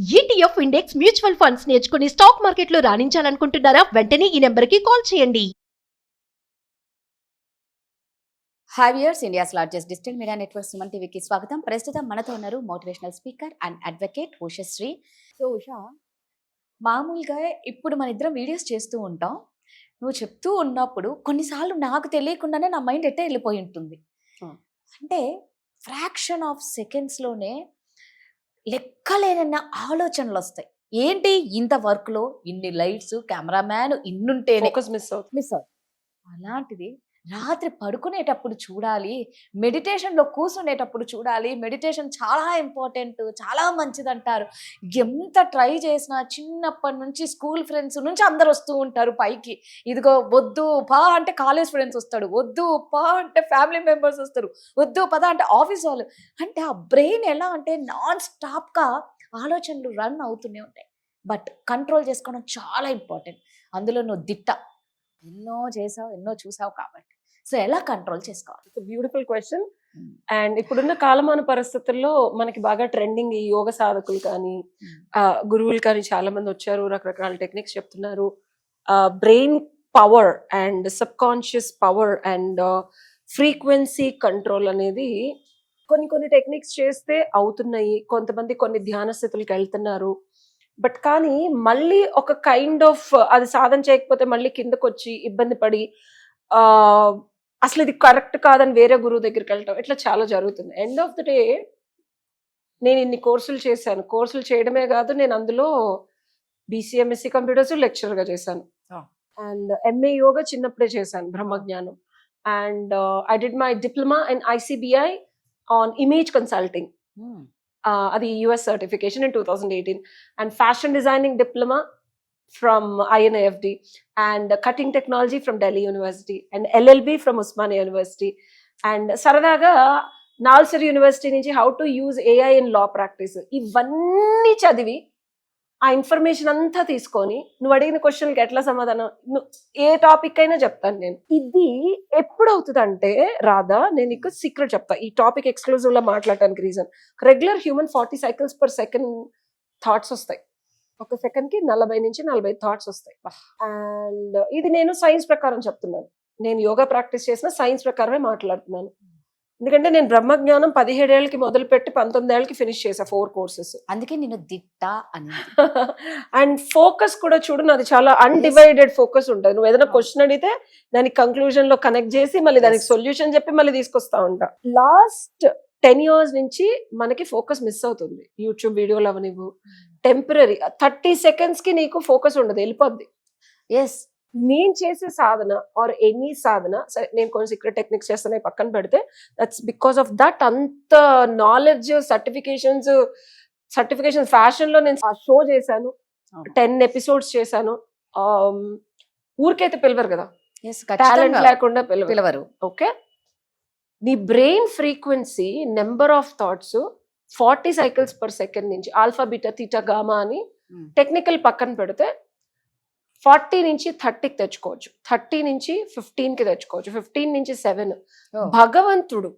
ETF index mutual funds నేర్చుకుని stock మార్కెట్లో రాణించాలనుకుంటున్నారా? వెంటనే ఈ నెంబర్కి కాల్ చేయండి. Hi viewers, India's largest digital media network Suman టీవీకి స్వాగతం. ప్రస్తుతం మనతో ఉన్నారు motivational speaker and advocate Ushasri. So Usha, మామూలుగా ఇప్పుడు మన ఇద్దరం వీడియోస్ చేస్తూ ఉంటాం. నువ్వు చెప్తూ ఉన్నప్పుడు కొన్నిసార్లు నాకు తెలియకుండానే నా మైండ్ ఎట్టే వెళ్ళిపోయి ఉంటుంది. అంటే ఫ్రాక్షన్ ఆఫ్ సెకండ్స్లోనే లెక్కలేనన్న ఆలోచనలు వస్తాయి. ఏంటి ఇంత వర్క్లో ఇన్ని లైట్స్, కెమెరామ్యాన్ ఇన్నుంటేనే మిస్ అవుతుంది. మిస్ అవుతుంది. అలాంటిది రాత్రి పడుకునేటప్పుడు చూడాలి, మెడిటేషన్లో కూర్చునేటప్పుడు చూడాలి. మెడిటేషన్ చాలా ఇంపార్టెంట్, చాలా మంచిది అంటారు. ఎంత ట్రై చేసినా చిన్నప్పటి నుంచి స్కూల్ ఫ్రెండ్స్ నుంచి అందరు వస్తూ ఉంటారు పైకి. ఇదిగో వద్దు పా అంటే కాలేజ్ ఫ్రెండ్స్ వస్తాడు, వద్దు పా అంటే ఫ్యామిలీ మెంబర్స్ వస్తారు, వద్దు పద అంటే ఆఫీస్ వాళ్ళు. అంటే ఆ బ్రెయిన్ ఎలా అంటే నాన్ స్టాప్గా ఆలోచనలు రన్ అవుతూనే ఉంటాయి. బట్ కంట్రోల్ చేసుకోవడం చాలా ఇంపార్టెంట్. అందులో నువ్వు దిట్ట, ఎన్నో చేసావు, ఎన్నో చూసావు కాబట్టి. సో ఎలా కంట్రోల్ చేసుకోవాలి? Beautiful question. అండ్ ఇప్పుడున్న కాలమాన పరిస్థితుల్లో మనకి బాగా ట్రెండింగ్ ఈ యోగ సాధకులు కానీ గురువులు కానీ చాలా మంది వచ్చారు, రకరకాల టెక్నిక్స్ చెప్తున్నారు. Brain power and sub conscious power and frequency control అనేది కొన్ని టెక్నిక్స్ చేస్తే అవుతున్నాయి. కొంతమంది కొన్ని ధ్యాన స్థితులకు వెళ్తున్నారు. బట్ కానీ మళ్ళీ ఒక కైండ్ ఆఫ్ అది సాధన చేయకపోతే మళ్ళీ కిందకు వచ్చి ఇబ్బంది పడి అసలు ఇది కరెక్ట్ కాదని వేరే గురువు దగ్గరికి వెళ్ళటం, ఇట్లా చాలా జరుగుతుంది. ఎండ్ ఆఫ్ ద డే నేను ఇన్ని కోర్సులు చేశాను. కోర్సులు చేయడమే కాదు, నేను అందులో BCMSc కంప్యూటర్స్ లెక్చరర్గా చేశాను. అండ్ MA యోగా చిన్నప్పుడే చేశాను, బ్రహ్మజ్ఞానం. And I did my diploma and ICBI on image consulting. అది US certification in 2018. And fashion designing diploma from INAFD. And cutting technology from Delhi University. And LLB from Osmania University. And సరదాగా నాల్సర్ university నుంచి how to use AI in law practice. ఇవన్నీ చదివి ఆ information అంతా తీసుకొని నువ్వు అడిగిన క్వశ్చన్కి ఎట్లా సమాధానం, ఏ టాపిక్ అయినా చెప్తాను నేను. ఇది ఎప్పుడు అవుతుంది అంటే రాధా, నేను నీకు సీక్రెట్ చెప్తా ఈ టాపిక్ ఎక్స్క్లూజివ్ గా మాట్లాడటానికి. Reason, regular human 40 cycles per second thoughts వస్తాయి. ఒక సెకండ్ కి 40 నుంచి 45 థాట్స్ వస్తాయి. అండ్ ఇది నేను సైన్స్ ప్రకారం చెప్తున్నాను. నేను యోగా ప్రాక్టీస్ చేసిన సైన్స్ ప్రకారమే మాట్లాడుతున్నాను. ఎందుకంటే నేను బ్రహ్మజ్ఞానం 17 ఏళ్ళకి మొదలు పెట్టి 19 ఏళ్ళకి ఫినిష్ చేసా 4 courses. అందుకే నేను దిట్ట అని. అండ్ ఫోకస్ కూడా చూడు, నాది చాలా అన్డివైడెడ్ ఫోకస్ ఉంటుంది. నువ్వు ఏదైనా క్వశ్చన్ అడిగితే దానికి కంక్లూజన్ లో కనెక్ట్ చేసి మళ్ళీ దానికి సొల్యూషన్ చెప్పి మళ్ళీ తీసుకొస్తా ఉంటా. లాస్ట్ 10 years నుంచి మనకి ఫోకస్ మిస్ అవుతుంది. యూట్యూబ్ వీడియోలు అవనివ్వు, టెంపరీ 30 seconds కి నీకు ఫోకస్ ఉండదు, వెళ్ళిపోద్ది. ఎస్, నేను చేసే సాధన ఆర్ ఎనీ సాధన, సరే నేను కొన్ని సీక్రెట్ టెక్నిక్స్ చేస్తాను పక్కన పెడితే, దట్స్ బికాస్ ఆఫ్ దట్. అంత నాలెడ్జ్, సర్టిఫికేషన్స్ ఫ్యాషన్ లో నేను షో చేశాను, 10 episodes చేశాను. ఊరికైతే పిలవరు కదా, టాలెంట్ లేకుండా పిలవరు. ఓకే, నీ brain frequency number of thoughts 40 cycles per second నుంచి ఆల్ఫా, బీటా, తీటా, గామా అని టెక్నికల్ పక్కన పెడితే 40 నుంచి 30కి తెచ్చుకోవచ్చు, 30 నుంచి 15కి తెచ్చుకోవచ్చు, 15 నుంచి 7. భగవంతుడు,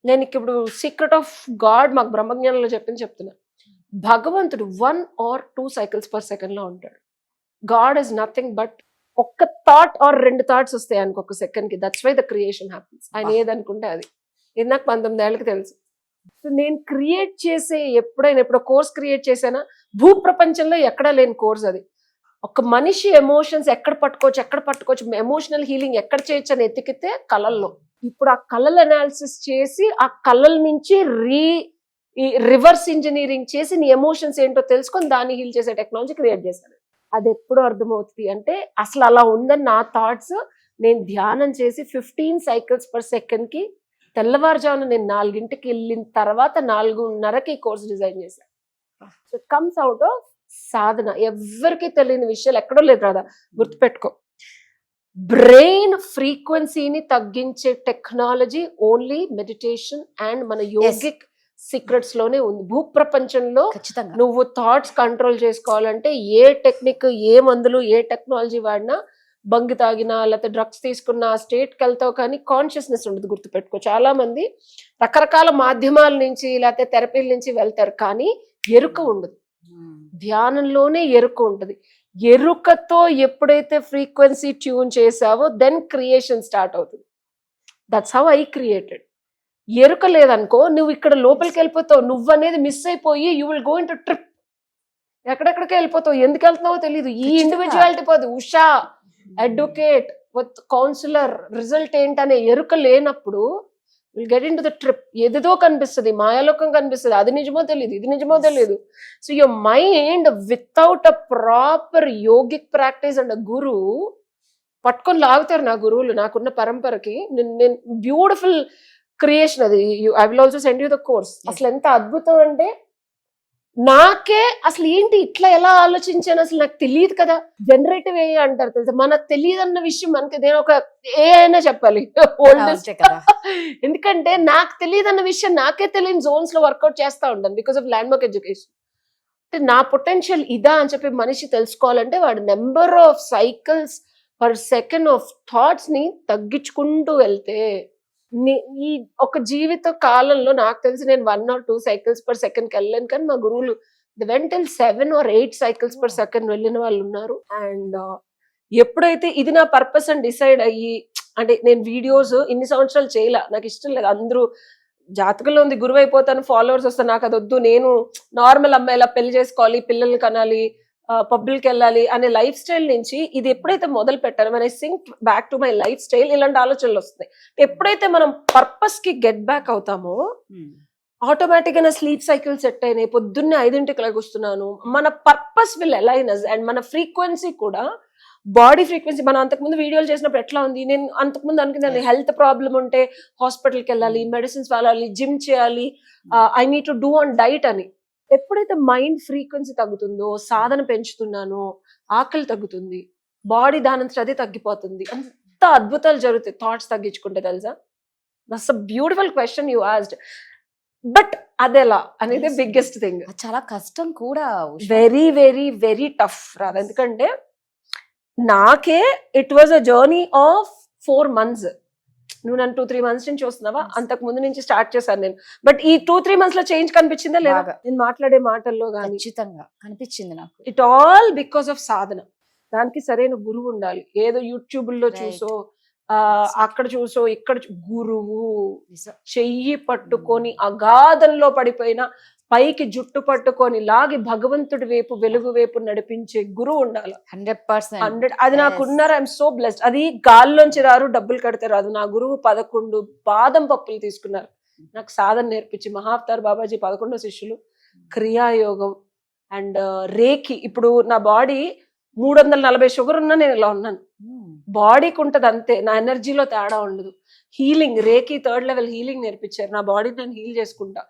నేను ఇప్పుడు సీక్రెట్ ఆఫ్ గాడ్ మాకు బ్రహ్మజ్ఞానంలో చెప్తున్నా. భగవంతుడు 1 or 2 cycles per second లో ఉంటాడు. గాడ్ ఇస్ నథింగ్ బట్ ఒక్క థాట్ ఆర్ 2 thoughts వస్తాయి ఆయనకు ఒక సెకండ్ కి. That's why the creation happens. ఆయన ఏదనుకుంటే అది. ఇది నాకు 19 ఏళ్ళకి తెలుసు. సో నేను క్రియేట్ చేసే ఎప్పుడో కోర్స్ క్రియేట్ చేశానా, భూ ప్రపంచంలో ఎక్కడా లేని కోర్స్ అది. ఒక మనిషి ఎమోషన్స్ ఎక్కడ పట్టుకోవచ్చు, ఎమోషనల్ హీలింగ్ ఎక్కడ చేయొచ్చు అని ఎతికితే కళల్లో. ఇప్పుడు ఆ కళల అనాలిసిస్ చేసి ఆ కళల నుంచి రివర్స్ ఇంజనీరింగ్ చేసి నీ ఎమోషన్స్ ఏంటో తెలుసుకొని దాన్ని హీల్ చేసే టెక్నాలజీ క్రియేట్ చేశాను. అది ఎప్పుడు అర్థమవుతుంది అంటే, అసలు అలా ఉందని నా థాట్స్ నేను ధ్యానం చేసి 15 cycles per second కి తెల్లవారుజామున నేను 4ంటికి వెళ్ళిన తర్వాత 4:30కి కోర్స్ డిజైన్ చేశాను. So it comes out of sadhana. ఎవరికి తెలియని విషయాలు ఎక్కడో లేదు రాదా, గుర్తుపెట్టుకో. బ్రెయిన్ ఫ్రీక్వెన్సీని తగ్గించే టెక్నాలజీ ఓన్లీ మెడిటేషన్ అండ్ మన యోగిక్ సీక్రెట్స్ లోనే ఉంది. భూప్రపంచంలో నువ్వు థాట్స్ కంట్రోల్ చేసుకోవాలంటే ఏ టెక్నిక్, ఏ మందులు, ఏ టెక్నాలజీ వాడినా, బంగి తాగినా లేకపోతే డ్రగ్స్ తీసుకున్నా స్టేట్కి వెళ్తావు, కానీ కాన్షియస్నెస్ ఉండదు. గుర్తుపెట్టుకో, చాలా మంది రకరకాల మాధ్యమాల నుంచి లేకపోతే థెరపీల నుంచి వెళ్తారు కానీ ఎరుక ఉండదు. ధ్యానంలోనే ఎరుక ఉంటది. ఎరుకతో ఎప్పుడైతే ఫ్రీక్వెన్సీ ట్యూన్ చేసావో దెన్ క్రియేషన్ స్టార్ట్ అవుతుంది. That's how I created. ఎరుక లేదనుకో నువ్వు ఇక్కడ లోపలికి వెళ్ళిపోతావు, నువ్వు అనేది మిస్ అయిపోయి you will go into trip, ఎక్కడెక్కడికి వెళ్ళిపోతావు, ఎందుకు వెళ్తున్నావో తెలియదు. ఈ ఇండివిజువాలిటీ పోదు. Usha advocate with counsellor result ఏంటనే ఎరుక లేనప్పుడు will get into the trip. ఏదేదో కనిపిస్తుంది, మాయాలోకం కనిపిస్తుంది, అది నిజమో తెలియదు, ఇది నిజమో తెలియదు. So your mind without a proper yogic practice and guru పట్టుకొని లాగుతారు. నా గురువులు నాకున్న పరంపరకి నేను బ్యూటిఫుల్ క్రియేషన్ అది. I will also send you the course. అసలు ఎంత అద్భుతం అంటే నాకే అసలు ఏంటి ఇట్లా ఎలా ఆలోచించాను అసలు నాకు తెలియదు కదా. జనరేటివ్ ఏ అంటారు తెలుసా, మనకు తెలియదు అన్న విషయం మనకి నేను ఒక ఏ అయినా చెప్పాలి ఓల్డెస్ట్. ఎందుకంటే నాకు తెలియదు అన్న విషయం నాకే తెలియని జోన్స్ లో వర్కౌట్ చేస్తా ఉంటాను because of land mark education. అంటే నా పొటెన్షియల్ ఇదా అని చెప్పి మనిషి తెలుసుకోవాలంటే వాడు number of cycles per second of thoughts ని తగ్గించుకుంటూ వెళ్తే ఈ ఒక జీవిత కాలంలో నాకు తెలిసి నేను 1 or 2 cycles per second వెళ్ళాను. కానీ మా గురువులు వెంట 7 or 8 cycles per second వెళ్ళిన వాళ్ళు ఉన్నారు. అండ్ ఎప్పుడైతే ఇది నా పర్పస్ అని డిసైడ్ అయ్యి, అంటే నేను వీడియోస్ ఇన్ని సంవత్సరాలు చేయలే, నాకు ఇష్టం లేదు. అందరూ జాతకంలో ఉంది గురువు అయిపోతాను, ఫాలోవర్స్ వస్తాను, నాకు అది వద్దు, నేను నార్మల్ అమ్మాయిలా పెళ్లి చేసుకోవాలి, పిల్లల్ని కనాలి, పబ్లిక్ వెళ్ళాలి అనే లైఫ్ స్టైల్ నుంచి ఇది ఎప్పుడైతే మొదలు పెట్టాను, మన sync back to my lifestyle, ఇలాంటి ఆలోచనలు వస్తాయి. ఎప్పుడైతే మనం పర్పస్ కి గెట్ బ్యాక్ అవుతామో ఆటోమేటిక్ గా నా స్లీప్ సైకిల్ సెట్ అయినాయి. పొద్దున్నే 5ంటికి లెగుస్తున్నాను. మన purpose will align us. And మన ఫ్రీక్వెన్సీ కూడా బాడీ ఫ్రీక్వెన్సీ. మనం అంతకుముందు వీడియోలు చేసినప్పుడు ఎట్లా ఉంది, నేను అంతకుముందు అనుకున్నాను హెల్త్ ప్రాబ్లం ఉంటే హాస్పిటల్కి వెళ్ళాలి, మెడిసిన్స్ వాడాలి, జిమ్ చేయాలి, I need to do on diet అని. ఎప్పుడైతే మైండ్ ఫ్రీక్వెన్సీ తగ్గుతుందో, సాధన పెంచుతున్నానో, ఆకలి తగ్గుతుంది, బాడీ దానంతట అదే తగ్గిపోతుంది. అంత అద్భుతాలు జరుగుతాయి థాట్స్ తగ్గించుకుంటే తెలుసా. That's a beautiful question you asked. But అదెలా అనేది బిగ్గెస్ట్ థింగ్. చాలా కష్టం కూడా, వెరీ వెరీ వెరీ టఫ్ రాదు. ఎందుకంటే నాకే it was a journey of 4 months. నువ్వు నన్ను 2-3 months నుంచి చూస్తున్నావా, అంతకు ముందు నుంచి స్టార్ట్ చేశాను నేను. బట్ ఈ 2-3 months లో చేంజ్ కనిపించిందా లేదా, నేను మాట్లాడే మాటల్లో కానీ ఖచ్చితంగా కనిపించింది నాకు. ఇట్ ఆల్ బికాస్ ఆఫ్ సాధన. దానికి సరైన గురువు ఉండాలి. ఏదో యూట్యూబ్ లో చూసో అక్కడ చూసో ఇక్కడ గురువు చెయ్యి పట్టుకొని అగాధంలో పడిపోయిన పైకి జుట్టు పట్టుకొని లాగి భగవంతుడి వైపు, వెలుగు వైపు నడిపించే గురువు ఉండాలి. 100%. అది నాకున్నారు. I'm so blessed. అది గాల్లోంచి రారు, డబ్బులు కడితే రాదు. నా గురువు 11 బాదం పప్పులు తీసుకున్నారు, నాకు సాధన నేర్పించి. మహావతార్ బాబాజీ 11 శిష్యులు, క్రియాయోగం అండ్ రేకి. ఇప్పుడు నా బాడీ 340 షుగర్ ఉన్నా నేను ఇలా ఉన్నాను. బాడీకి ఉంటది అంతే, నా ఎనర్జీలో తేడా ఉండదు. హీలింగ్, రేకి 3rd level హీలింగ్ నేర్పించారు. నా బాడీని నేను హీల్ చేసుకుంటా.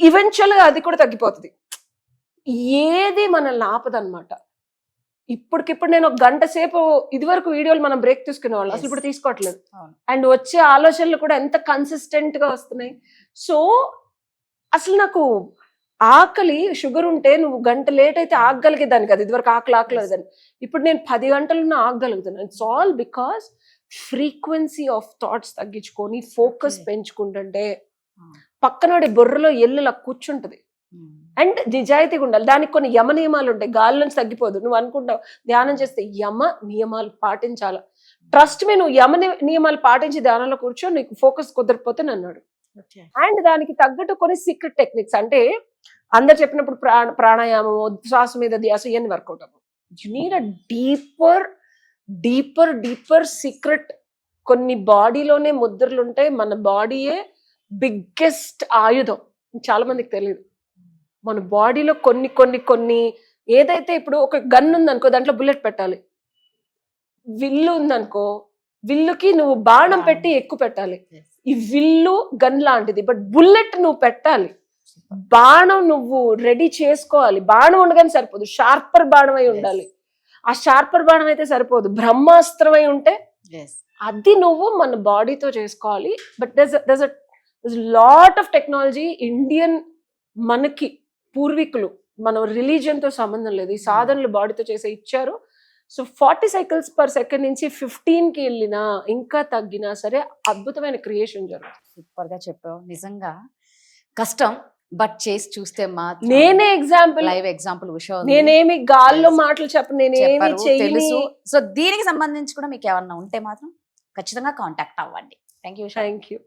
ఈవెన్చువల్ గా అది కూడా తగ్గిపోతుంది. ఏది మనల్ని ఆపదన్నమాట. ఇప్పటికిప్పుడు నేను 1 గంట సేపు, ఇది వరకు వీడియోలు మనం బ్రేక్ తీసుకునే వాళ్ళు, అసలు ఇప్పుడు తీసుకోవట్లేదు. అండ్ వచ్చే ఆలోచనలు కూడా ఎంత కన్సిస్టెంట్ గా వస్తున్నాయి. సో అసలు నాకు ఆకలి, షుగర్ ఉంటే నువ్వు 1 గంట లేట్ అయితే ఆగగలిగేదాన్ని కదా, ఇదివరకు ఆకలేదని. ఇప్పుడు నేను 10 గంటలున్నా ఆగగలుగుతున్నాను. It's all because frequency of thoughts తగ్గించుకొని ఫోకస్ పెంచుకుంటుంటే పక్కనోడి బుర్రలో ఎల్లులా కూర్చుంటది. అండ్ నిజాయితీగా ఉండాలి. దానికి కొన్ని యమ నియమాలు ఉంటాయి. గాలి నుంచి తగ్గిపోదు. నువ్వు అనుకుంటావు ధ్యానం చేస్తే యమ నియమాలు పాటించాల. ట్రస్ట్ మీ, నువ్వు యమ నియమాలు పాటించి ధ్యానంలో కూర్చో, నీకు ఫోకస్ కుదరకపోతే అన్నాడు. అండ్ దానికి తగ్గట్టు కొన్ని సీక్రెట్ టెక్నిక్స్, అంటే అందరు చెప్పినప్పుడు ప్రాణాయామం, శ్వాస మీద ధ్యాస, ఇవన్నీ వర్కౌట్ అవ్వవు. You need a deeper deeper deeper secret. కొన్ని బాడీలోనే ముద్రలు ఉంటాయి. మన బాడీయే బిగ్గెస్ట్ ఆయుధం. చాలా మందికి తెలియదు. మన బాడీలో కొన్ని కొన్ని కొన్ని ఏదైతే, ఇప్పుడు ఒక గన్ ఉందనుకో, దాంట్లో బుల్లెట్ పెట్టాలి. విల్లు ఉందనుకో, విల్లుకి నువ్వు బాణం పెట్టి ఎక్కువ పెట్టాలి. ఈ విల్లు గన్ లాంటిది, బట్ బుల్లెట్ నువ్వు పెట్టాలి. బాణం నువ్వు రెడీ చేసుకోవాలి. బాణం ఉండగానే సరిపోదు, షార్పర్ బాణం అయి ఉండాలి. ఆ షార్పర్ బాణం అయితే సరిపోదు, బ్రహ్మాస్త్రం అయి ఉంటే అది నువ్వు మన బాడీతో చేసుకోవాలి. But there's a lot of technology. Indian మనకి పూర్వీకులు, మన రిలీజియన్ తో సంబంధం లేదు, ఈ సాధనలు బాడీతో చేసే ఇచ్చారు. సో 40 cycles per second నుంచి 15కి వెళ్ళినా, ఇంకా తగ్గినా సరే అద్భుతమైన క్రియేషన్ జరుగుతుంది. సూపర్ గా చెప్పావు. నిజంగా కష్టం, బట్ చేసి చూస్తే మాత్రం నేనే ఎగ్జాంపుల్, లైవ్ ఎగ్జాంపుల్ ఉషా ఉంది. నేనేమి గాల్లో మాటలు చెప్పను, నేనేమి చెప్పరు, చేయని. తెలుసు. సో దీనికి సంబంధించి కూడా మీకు ఏమన్నా ఉంటే మాత్రం ఖచ్చితంగా కాంటాక్ట్ అవ్వండి. Thank you. Thank you.